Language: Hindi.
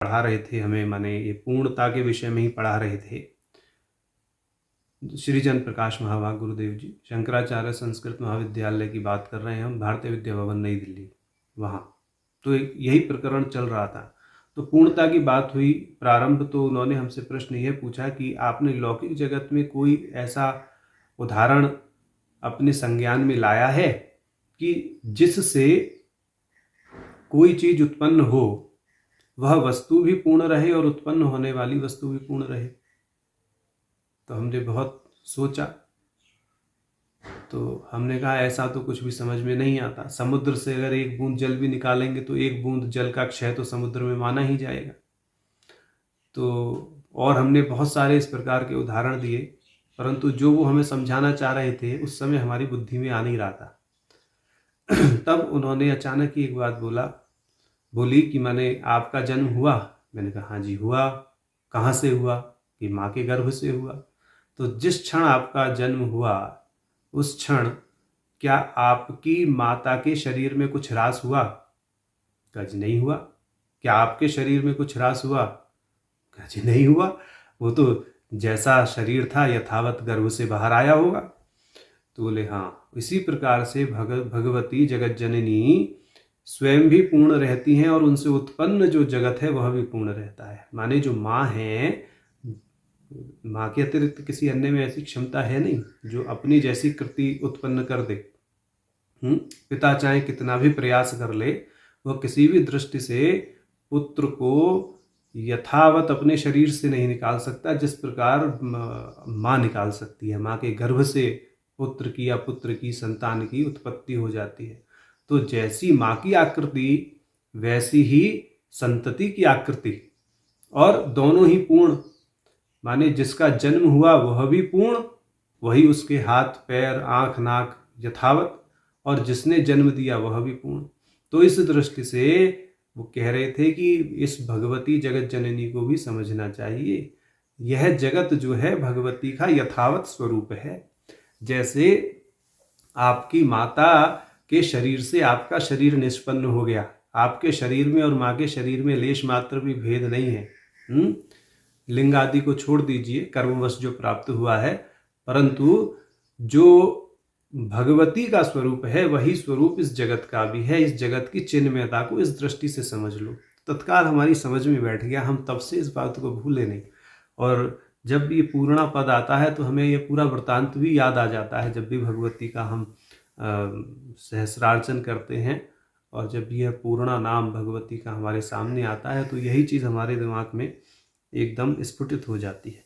पढ़ा रहे थे हमें, माने ये पूर्णता के विषय में ही पढ़ा रहे थे श्री चंद्र प्रकाश महावाग गुरुदेव जी। शंकराचार्य संस्कृत महाविद्यालय की बात कर रहे हैं हम, भारतीय विद्या भवन नई दिल्ली, वहाँ तो यही प्रकरण चल रहा था। तो पूर्णता की बात हुई प्रारंभ, तो उन्होंने हमसे प्रश्न यह पूछा कि आपने लौकिक जगत में कोई ऐसा उदाहरण अपने संज्ञान में लाया है कि जिससे कोई चीज उत्पन्न हो, वह वस्तु भी पूर्ण रहे और उत्पन्न होने वाली वस्तु भी पूर्ण रहे। तो हमने बहुत सोचा, तो हमने कहा ऐसा तो कुछ भी समझ में नहीं आता। समुद्र से अगर एक बूंद जल भी निकालेंगे तो एक बूंद जल का क्षय तो समुद्र में माना ही जाएगा। तो और हमने बहुत सारे इस प्रकार के उदाहरण दिए, परंतु जो वो हमें समझाना चाह रहे थे उस समय हमारी बुद्धि में आ नहीं रहा था। तब उन्होंने अचानक ही एक बात बोली कि मैंने आपका जन्म हुआ? मैंने कहा हाँ जी हुआ। कहाँ से हुआ? कि माँ के गर्भ से हुआ। तो जिस क्षण आपका जन्म हुआ उस क्षण क्या आपकी माता के शरीर में कुछ ह्रास हुआ? कहा जी नहीं हुआ। क्या आपके शरीर में कुछ ह्रास हुआ? कहा जी नहीं हुआ। वो तो जैसा शरीर था यथावत गर्भ से बाहर आया होगा। तो बोले हाँ, इसी प्रकार से भगवती जगत जननी स्वयं भी पूर्ण रहती हैं और उनसे उत्पन्न जो जगत है वह भी पूर्ण रहता है। माने जो माँ है, माँ के अतिरिक्त किसी अन्य में ऐसी क्षमता है नहीं जो अपनी जैसी कृति उत्पन्न कर दे। पिता चाहे कितना भी प्रयास कर ले, वह किसी भी दृष्टि से पुत्र को यथावत अपने शरीर से नहीं निकाल सकता जिस प्रकार माँ निकाल सकती है। माँ के गर्भ से पुत्र की या पुत्र की संतान की उत्पत्ति हो जाती है। तो जैसी माँ की आकृति वैसी ही संतति की आकृति, और दोनों ही पूर्ण। माने जिसका जन्म हुआ वह भी पूर्ण, वही उसके हाथ पैर आँख नाक यथावत, और जिसने जन्म दिया वह भी पूर्ण। तो इस दृष्टि से वो कह रहे थे कि इस भगवती जगत जननी को भी समझना चाहिए। यह जगत जो है भगवती का यथावत स्वरूप है। जैसे आपकी माता के शरीर से आपका शरीर निष्पन्न हो गया, आपके शरीर में और माँ के शरीर में लेश मात्र भी भेद नहीं है। लिंग आदि को छोड़ दीजिए, कर्मवश जो प्राप्त हुआ है, परंतु जो भगवती का स्वरूप है वही स्वरूप इस जगत का भी है। इस जगत की चिन्मयता को इस दृष्टि से समझ लो। तत्काल हमारी समझ में बैठ गया, हम तब से इस बात को भूले नहीं। और जब ये पूर्णा पद आता है तो हमें ये पूरा वृत्तांत भी याद आ जाता है। जब भी भगवती का हम सहस्रार्चन करते हैं और जब यह पूर्णा नाम भगवती का हमारे सामने आता है तो यही चीज़ हमारे दिमाग में एकदम स्फुटित हो जाती है।